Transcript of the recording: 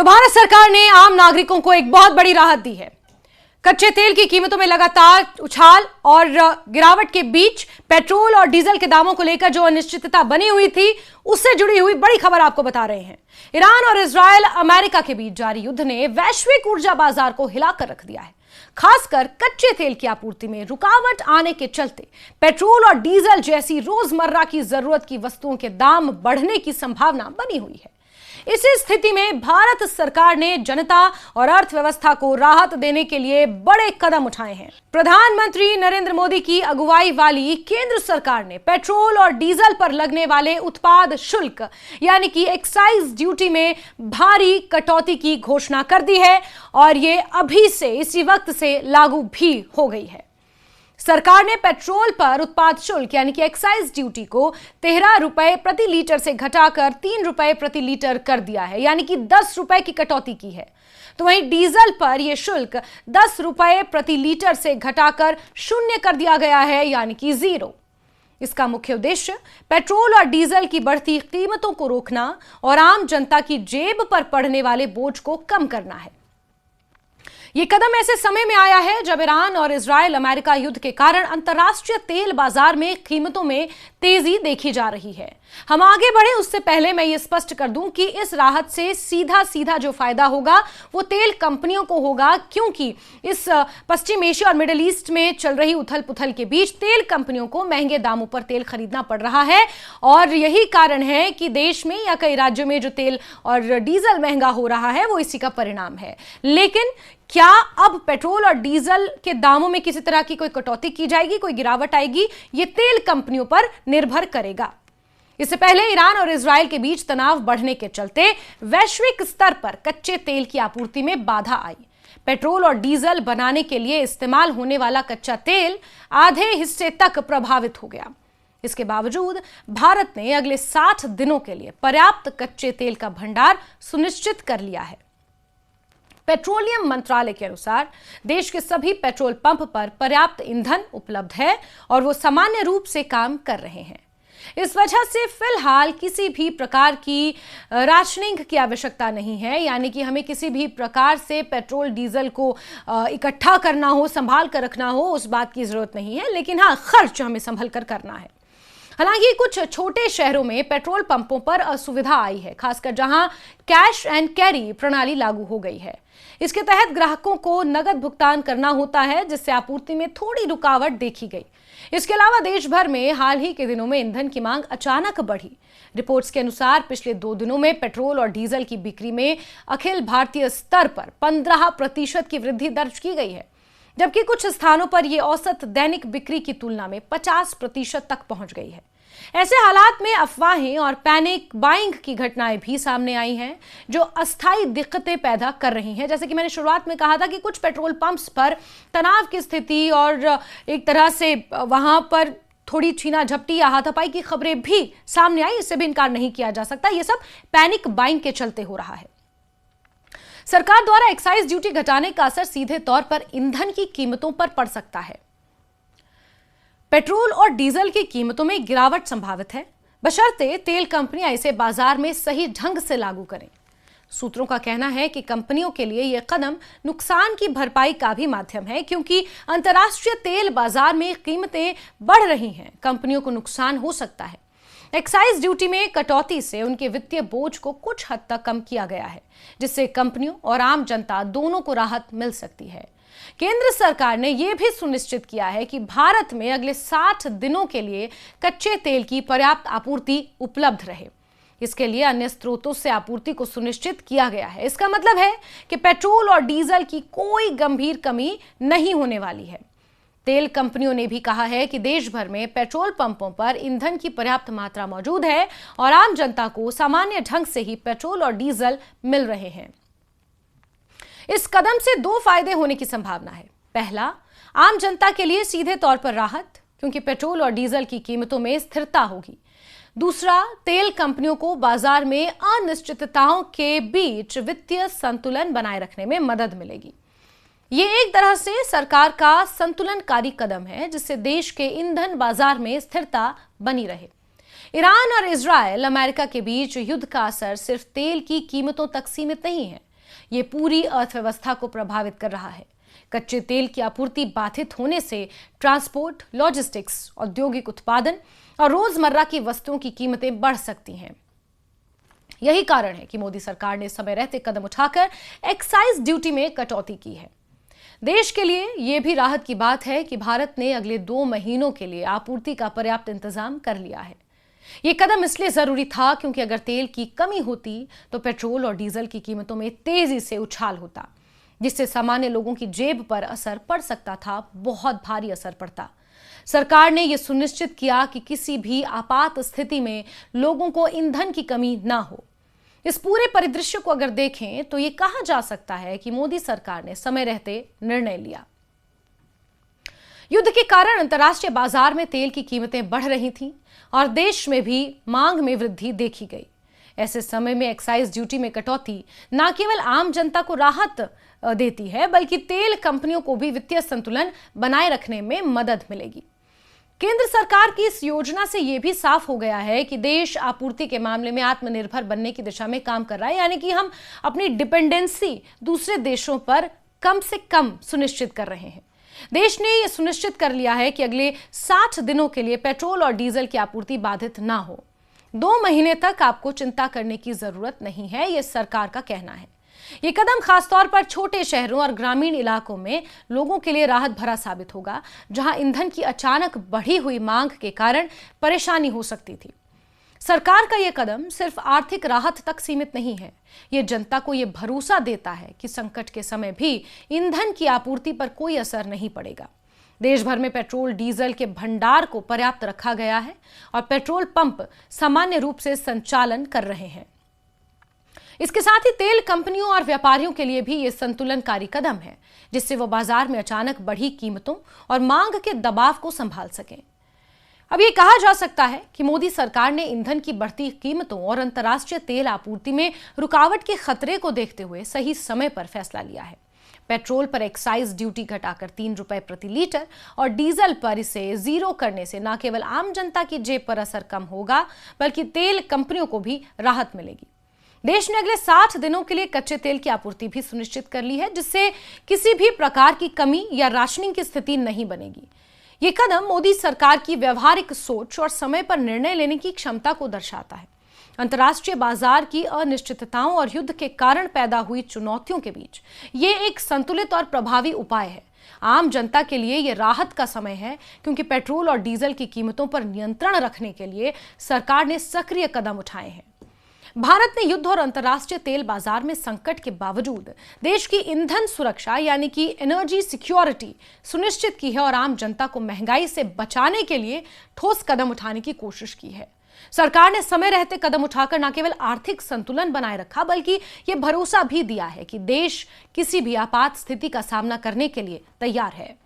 भारत सरकार ने आम नागरिकों को एक बहुत बड़ी राहत दी है। कच्चे तेल की कीमतों में लगातार उछाल और गिरावट के बीच पेट्रोल और डीजल के दामों को लेकर जो अनिश्चितता बनी हुई थी, उससे जुड़ी हुई बड़ी खबर आपको बता रहे हैं। ईरान और इजरायल अमेरिका के बीच जारी युद्ध ने वैश्विक ऊर्जा बाजार को हिलाकर रख दिया है। खासकर कच्चे तेल की आपूर्ति में रुकावट आने के चलते पेट्रोल और डीजल जैसी रोजमर्रा की जरूरत की वस्तुओं के दाम बढ़ने की संभावना बनी हुई है। इसी स्थिति में भारत सरकार ने जनता और अर्थव्यवस्था को राहत देने के लिए बड़े कदम उठाए हैं। प्रधानमंत्री नरेंद्र मोदी की अगुवाई वाली केंद्र सरकार ने पेट्रोल और डीजल पर लगने वाले उत्पाद शुल्क यानी कि एक्साइज ड्यूटी में भारी कटौती की घोषणा कर दी है और ये अभी से इसी वक्त से लागू भी हो गई है। सरकार ने पेट्रोल पर उत्पाद शुल्क यानी कि एक्साइज ड्यूटी को 13 रुपए प्रति लीटर से घटाकर 3 रुपए प्रति लीटर कर दिया है, यानी कि 10 रुपए की कटौती की है। तो वहीं डीजल पर यह शुल्क 10 रुपए प्रति लीटर से घटाकर 0 कर दिया गया है, यानी कि 0। इसका मुख्य उद्देश्य पेट्रोल और डीजल की बढ़ती कीमतों को रोकना और आम जनता की जेब पर पड़ने वाले बोझ को कम करना है। ये कदम ऐसे समय में आया है जब ईरान और इजरायल अमेरिका युद्ध के कारण अंतर्राष्ट्रीय तेल बाजार में कीमतों में तेजी देखी जा रही है। हम आगे बढ़े उससे पहले मैं ये स्पष्ट कर दूं कि इस राहत से सीधा जो फायदा होगा वो तेल कंपनियों को होगा, क्योंकि इस पश्चिम एशिया और मिडिल ईस्ट में चल रही उथल पुथल के बीच तेल कंपनियों को महंगे दामों पर तेल खरीदना पड़ रहा है और यही कारण है कि देश में या कई राज्यों में जो तेल और डीजल महंगा हो रहा है वो इसी का परिणाम है। लेकिन क्या अब पेट्रोल और डीजल के दामों में किसी तरह की कोई कटौती की जाएगी, कोई गिरावट आएगी, ये तेल कंपनियों पर निर्भर करेगा। इससे पहले ईरान और इजरायल के बीच तनाव बढ़ने के चलते वैश्विक स्तर पर कच्चे तेल की आपूर्ति में बाधा आई। पेट्रोल और डीजल बनाने के लिए इस्तेमाल होने वाला कच्चा तेल आधे हिस्से तक प्रभावित हो गया। इसके बावजूद भारत ने अगले 60 दिनों के लिए पर्याप्त कच्चे तेल का भंडार सुनिश्चित कर लिया है। पेट्रोलियम मंत्रालय के अनुसार देश के सभी पेट्रोल पंप पर पर्याप्त ईंधन उपलब्ध है और वो सामान्य रूप से काम कर रहे हैं। इस वजह से फिलहाल किसी भी प्रकार की राशनिंग की आवश्यकता नहीं है, यानी कि हमें किसी भी प्रकार से पेट्रोल डीजल को इकट्ठा करना हो, संभाल कर रखना हो, उस बात की जरूरत नहीं है। लेकिन हाँ, खर्च हमें संभल कर करना है। हालांकि कुछ छोटे शहरों में पेट्रोल पंपों पर असुविधा आई है, खासकर जहां कैश एंड कैरी प्रणाली लागू हो गई है। इसके तहत ग्राहकों को नगद भुगतान करना होता है, जिससे आपूर्ति में थोड़ी रुकावट देखी गई। इसके अलावा देश भर में हाल ही के दिनों में ईंधन की मांग अचानक बढ़ी। रिपोर्ट्स के अनुसार पिछले 2 दिनों में पेट्रोल और डीजल की बिक्री में अखिल भारतीय स्तर पर 15% की वृद्धि दर्ज की गई है, जबकि कुछ स्थानों पर यह औसत दैनिक बिक्री की तुलना में 50% तक पहुंच गई है। ऐसे हालात में अफवाहें और पैनिक बाइंग की घटनाएं भी सामने आई हैं, जो अस्थायी दिक्कतें पैदा कर रही हैं। जैसे कि मैंने शुरुआत में कहा था कि कुछ पेट्रोल पंप्स पर तनाव की स्थिति और एक तरह से वहां पर थोड़ी छीना झपटी या हाथापाई की खबरें भी सामने आई। इससे भी इनकार नहीं किया जा सकता। यह सब पैनिक बाइंग के चलते हो रहा है। सरकार द्वारा एक्साइज ड्यूटी घटाने का असर सीधे तौर पर ईंधन की कीमतों पर पड़ सकता है। पेट्रोल और डीजल की कीमतों में गिरावट संभावित है, बशर्ते तेल कंपनियां इसे बाजार में सही ढंग से लागू करें। सूत्रों का कहना है कि कंपनियों के लिए यह कदम नुकसान की भरपाई का भी माध्यम है, क्योंकि अंतर्राष्ट्रीय तेल बाजार में कीमतें बढ़ रही हैं। कंपनियों को नुकसान हो सकता है। एक्साइज ड्यूटी में कटौती से उनके वित्तीय बोझ को कुछ हद तक कम किया गया है, जिससे कंपनियों और आम जनता दोनों को राहत मिल सकती है। केंद्र सरकार ने यह भी सुनिश्चित किया है कि भारत में अगले 60 दिनों के लिए कच्चे तेल की पर्याप्त आपूर्ति उपलब्ध रहे। इसके लिए अन्य स्रोतों से आपूर्ति को सुनिश्चित किया गया है। इसका मतलब है कि पेट्रोल और डीजल की कोई गंभीर कमी नहीं होने वाली है। तेल कंपनियों ने भी कहा है कि देश भर में पेट्रोल पंपों पर ईंधन की पर्याप्त मात्रा मौजूद है और आम जनता को सामान्य ढंग से ही पेट्रोल और डीजल मिल रहे हैं। इस कदम से 2 फायदे होने की संभावना है। पहला, आम जनता के लिए सीधे तौर पर राहत, क्योंकि पेट्रोल और डीजल की कीमतों में स्थिरता होगी। दूसरा, तेल कंपनियों को बाजार में अनिश्चितताओं के बीच वित्तीय संतुलन बनाए रखने में मदद मिलेगी। ये एक तरह से सरकार का संतुलनकारी कदम है, जिससे देश के ईंधन बाजार में स्थिरता बनी रहे। ईरान और इजरायल अमेरिका के बीच युद्ध का असर सिर्फ तेल की कीमतों तक सीमित नहीं है, ये पूरी अर्थव्यवस्था को प्रभावित कर रहा है। कच्चे तेल की आपूर्ति बाधित होने से ट्रांसपोर्ट, लॉजिस्टिक्स, औद्योगिक उत्पादन और रोजमर्रा की वस्तुओं की कीमतें बढ़ सकती हैं। यही कारण है कि मोदी सरकार ने समय रहते कदम उठाकर एक्साइज ड्यूटी में कटौती की है। देश के लिए यह भी राहत की बात है कि भारत ने अगले 2 महीनों के लिए आपूर्ति का पर्याप्त इंतजाम कर लिया है। यह कदम इसलिए जरूरी था क्योंकि अगर तेल की कमी होती तो पेट्रोल और डीजल की कीमतों में तेजी से उछाल होता, जिससे सामान्य लोगों की जेब पर असर पड़ सकता था, बहुत भारी असर पड़ता। सरकार ने यह सुनिश्चित किया कि किसी भी आपात स्थिति में लोगों को ईंधन की कमी ना हो। इस पूरे परिदृश्य को अगर देखें तो यह कहा जा सकता है कि मोदी सरकार ने समय रहते निर्णय लिया। युद्ध के कारण अंतर्राष्ट्रीय बाजार में तेल की कीमतें बढ़ रही थीं और देश में भी मांग में वृद्धि देखी गई। ऐसे समय में एक्साइज ड्यूटी में कटौती न केवल आम जनता को राहत देती है, बल्कि तेल कंपनियों को भी वित्तीय संतुलन बनाए रखने में मदद मिलेगी। केंद्र सरकार की इस योजना से यह भी साफ हो गया है कि देश आपूर्ति के मामले में आत्मनिर्भर बनने की दिशा में काम कर रहा है, यानी कि हम अपनी डिपेंडेंसी दूसरे देशों पर कम से कम सुनिश्चित कर रहे हैं। देश ने यह सुनिश्चित कर लिया है कि अगले 60 दिनों के लिए पेट्रोल और डीजल की आपूर्ति बाधित ना हो। 2 महीने तक आपको चिंता करने की जरूरत नहीं है, यह सरकार का कहना है। ये कदम खासतौर पर छोटे शहरों और ग्रामीण इलाकों में लोगों के लिए राहत भरा साबित होगा, जहां ईंधन की अचानक बढ़ी हुई मांग के कारण परेशानी हो सकती थी। सरकार का यह कदम सिर्फ आर्थिक राहत तक सीमित नहीं है, यह जनता को यह भरोसा देता है कि संकट के समय भी ईंधन की आपूर्ति पर कोई असर नहीं पड़ेगा। देश भर में पेट्रोल डीजल के भंडार को पर्याप्त रखा गया है और पेट्रोल पंप सामान्य रूप से संचालन कर रहे हैं। इसके साथ ही तेल कंपनियों और व्यापारियों के लिए भी यह संतुलनकारी कदम है, जिससे वो बाजार में अचानक बढ़ी कीमतों और मांग के दबाव को संभाल सकें। अब यह कहा जा सकता है कि मोदी सरकार ने ईंधन की बढ़ती कीमतों और अंतर्राष्ट्रीय तेल आपूर्ति में रुकावट के खतरे को देखते हुए सही समय पर फैसला लिया है। पेट्रोल पर एक्साइज ड्यूटी घटाकर 3 रुपए प्रति लीटर और डीजल पर इसे 0 करने से न केवल आम जनता की जेब पर असर कम होगा, बल्कि तेल कंपनियों को भी राहत मिलेगी। देश ने अगले 60 दिनों के लिए कच्चे तेल की आपूर्ति भी सुनिश्चित कर ली है, जिससे किसी भी प्रकार की कमी या राशनिंग की स्थिति नहीं बनेगी। यह कदम मोदी सरकार की व्यवहारिक सोच और समय पर निर्णय लेने की क्षमता को दर्शाता है। अंतर्राष्ट्रीय बाजार की अनिश्चितताओं और युद्ध के कारण पैदा हुई चुनौतियों के बीच यह एक संतुलित और प्रभावी उपाय है। आम जनता के लिए यह राहत का समय है, क्योंकि पेट्रोल और डीजल की कीमतों पर नियंत्रण रखने के लिए सरकार ने सक्रिय कदम उठाए हैं। भारत ने युद्ध और अंतर्राष्ट्रीय तेल बाजार में संकट के बावजूद देश की ईंधन सुरक्षा यानी कि एनर्जी सिक्योरिटी सुनिश्चित की है और आम जनता को महंगाई से बचाने के लिए ठोस कदम उठाने की कोशिश की है। सरकार ने समय रहते कदम उठाकर न केवल आर्थिक संतुलन बनाए रखा, बल्कि यह भरोसा भी दिया है कि देश किसी भी आपात स्थिति का सामना करने के लिए तैयार है।